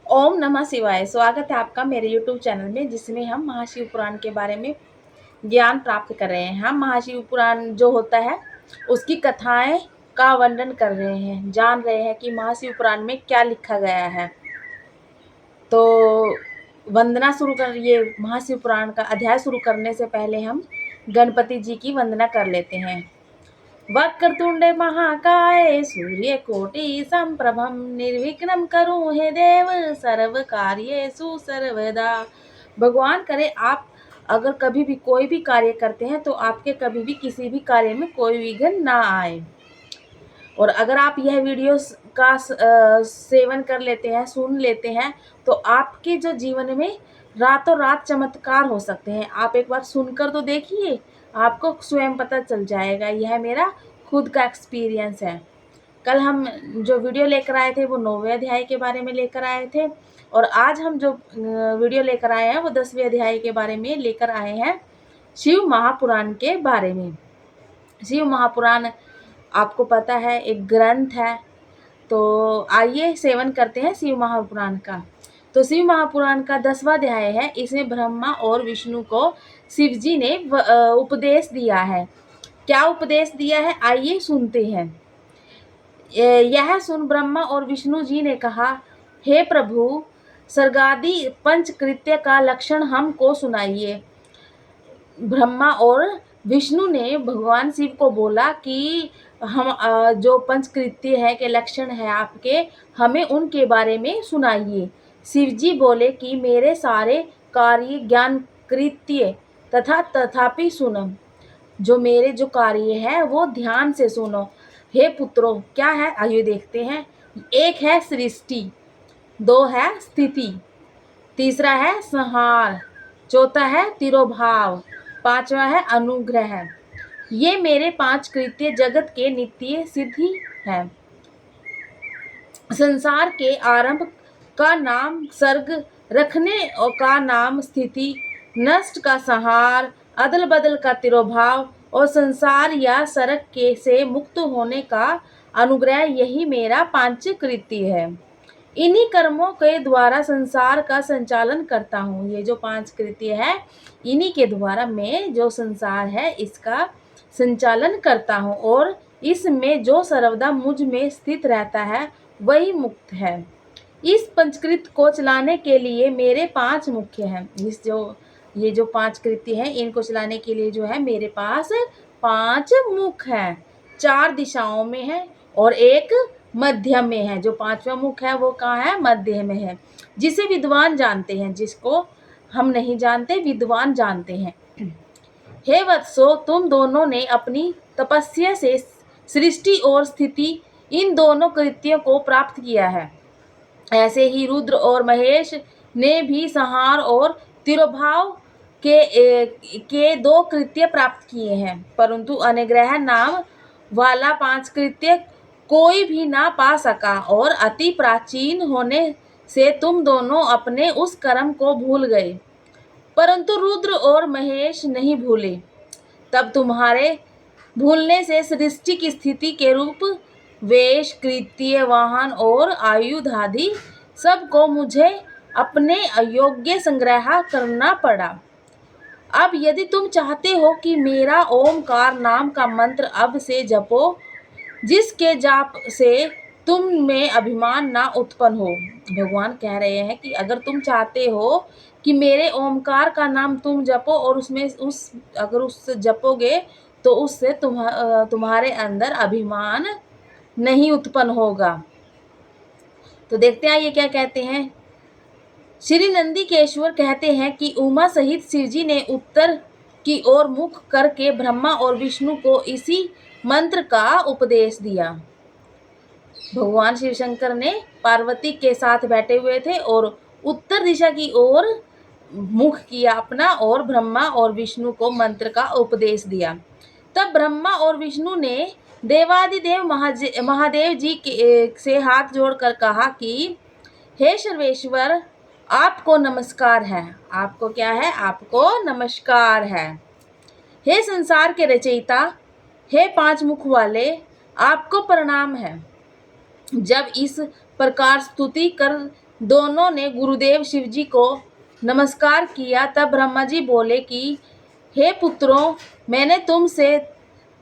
ओम नमः शिवाय। स्वागत है आपका मेरे यूट्यूब चैनल में, जिसमें हम महाशिव पुराण के बारे में ज्ञान प्राप्त कर रहे हैं। हम महाशिव पुराण जो होता है उसकी कथाएं का वर्णन कर रहे हैं, जान रहे हैं कि महाशिव पुराण में क्या लिखा गया है। तो वंदना शुरू कर, ये महाशिव पुराण का अध्याय शुरू करने से पहले हम गणपति जी की वंदना कर लेते हैं। वक्रतुंड महाकाय सूर्यकोटि संप्रभं निर्विघ्नं करो हे देव सर्व कार्येषु सर्वदा। भगवान करे आप अगर कभी भी कोई भी कार्य करते हैं तो आपके कभी भी किसी भी कार्य में कोई विघ्न ना आए। और अगर आप यह वीडियो का सेवन कर लेते हैं, सुन लेते हैं, तो आपके जो जीवन में रातों रात चमत्कार हो सकते हैं। आप एक बार सुनकर तो देखिए, आपको स्वयं पता चल जाएगा। यह मेरा खुद का एक्सपीरियंस है। कल हम जो वीडियो लेकर आए थे वो 9वें अध्याय के बारे में लेकर आए थे, और आज हम जो वीडियो लेकर आए हैं वो 10वें अध्याय के बारे में लेकर आए हैं, शिव महापुराण के बारे में। शिव महापुराण आपको पता है एक ग्रंथ है। तो आइए सेवन करते हैं शिव महापुराण का। तो शिव महापुराण का 10वां अध्याय है। इसमें ब्रह्मा और विष्णु को शिव जी ने उपदेश दिया है। क्या उपदेश दिया है, आइए सुनते हैं। यह सुन ब्रह्मा और विष्णु जी ने कहा, हे प्रभु, स्वर्गादि पंचकृत्य का लक्षण हमको सुनाइए। ब्रह्मा और विष्णु ने भगवान शिव को बोला कि हम जो पंचकृत्य है के लक्षण है आपके, हमें उनके बारे में सुनाइए। शिव जी बोले कि मेरे सारे कार्य ज्ञान कृत्य तथापि सुनो। जो मेरे जो कार्य है वो ध्यान से सुनो। हे पुत्रों, क्या है आइए देखते हैं। एक है सृष्टि, दो है स्थिति, तीसरा है संहार, चौथा है तिरोभाव, पांचवा है अनुग्रह। ये मेरे 5 कृत्य जगत के नित्य सिद्धि है। संसार के आरंभ का नाम सर्ग, रखने का नाम स्थिति, नष्ट का संहार, अदल बदल का तिरोभाव और संसार या सरक के से मुक्त होने का अनुग्रह, यही मेरा 5 कृत्य है। इन्हीं कर्मों के द्वारा संसार का संचालन करता हूँ। ये जो 5 कृत्य है, इन्हीं के द्वारा मैं जो संसार है इसका संचालन करता हूँ, और इसमें जो सर्वदा मुझ में स्थित रहता है वही मुक्त है। इस पंचकृत को चलाने के लिए मेरे 5 मुख्य हैं। ये जो 5 कृत्य हैं इनको चलाने के लिए जो है मेरे पास 5 मुख हैं। 4 दिशाओं में है और एक मध्य में है। जो 5वां मुख है वो कहाँ है, मध्य में है, जिसे विद्वान जानते हैं। जिसको हम नहीं जानते, विद्वान जानते हैं। हे वत्सो, तुम दोनों ने अपनी तपस्या से सृष्टि और स्थिति इन दोनों कृत्यों को प्राप्त किया है। ऐसे ही रुद्र और महेश ने भी संहार और तिरोभाव के 2 कृत्य प्राप्त किए हैं, परंतु अनुग्रह नाम वाला 5 कृत्य कोई भी ना पा सका, और अति प्राचीन होने से तुम दोनों अपने उस कर्म को भूल गए, परंतु रुद्र और महेश नहीं भूले। तब तुम्हारे भूलने से सृष्टि की स्थिति के रूप, वेश, कृत्य, वाहन और आयुध आदि सबको मुझे अपने अयोग्य संग्रह करना पड़ा। अब यदि तुम चाहते हो कि मेरा ओमकार नाम का मंत्र अब से जपो, जिसके जाप से तुम में अभिमान ना उत्पन्न हो। भगवान कह रहे हैं कि अगर तुम चाहते हो कि मेरे ओमकार का नाम तुम जपो, और अगर उससे जपोगे तो उससे तुम्हारे अंदर अभिमान नहीं उत्पन्न होगा। तो देखते हैं ये क्या कहते हैं। श्री नंदीकेश्वर कहते हैं कि उमा सहित शिवजी ने उत्तर की ओर मुख करके ब्रह्मा और विष्णु को इसी मंत्र का उपदेश दिया। भगवान शिव शंकर ने पार्वती के साथ बैठे हुए थे और उत्तर दिशा की ओर मुख किया अपना, और ब्रह्मा और विष्णु को मंत्र का उपदेश दिया। तब ब्रह्मा और विष्णु ने देवादिदेव महादेव जी से हाथ जोड़कर कहा कि हे सर्वेश्वर, आपको नमस्कार है। आपको क्या है, आपको नमस्कार है। हे संसार के रचयिता, हे 5 मुख वाले, आपको प्रणाम है। जब इस प्रकार स्तुति कर दोनों ने गुरुदेव शिव जी को नमस्कार किया। तब ब्रह्मा जी बोले कि हे पुत्रों, मैंने तुमसे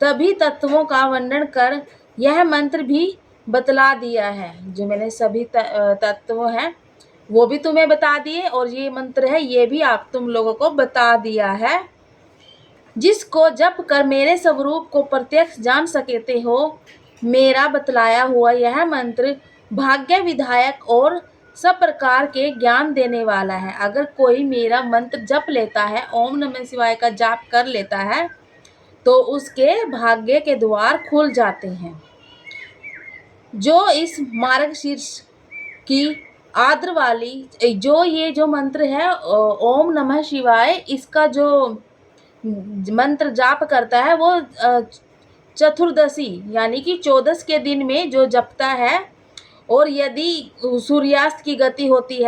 तभी तत्वों का वर्णन कर यह मंत्र भी बतला दिया है। जो मैंने सभी तत्व हैं वो भी तुम्हें बता दिए, और ये मंत्र है ये भी आप तुम लोगों को बता दिया है। जिसको जप कर मेरे स्वरूप को प्रत्यक्ष जान सकते हो। मेरा बतलाया हुआ यह मंत्र भाग्य विधायक और सब प्रकार के ज्ञान देने वाला है। अगर कोई मेरा मंत्र जप लेता है, ओम नमः शिवाय का जाप कर लेता है, तो उसके भाग्य के द्वार खुल जाते हैं। जो इस मार्गशीर्ष की आद्र वाली जो मंत्र है ओम नमः शिवाय, इसका जो मंत्र जाप करता है वो चतुर्दशी यानी कि 14 के दिन में जो जपता है, और यदि सूर्यास्त की गति होती है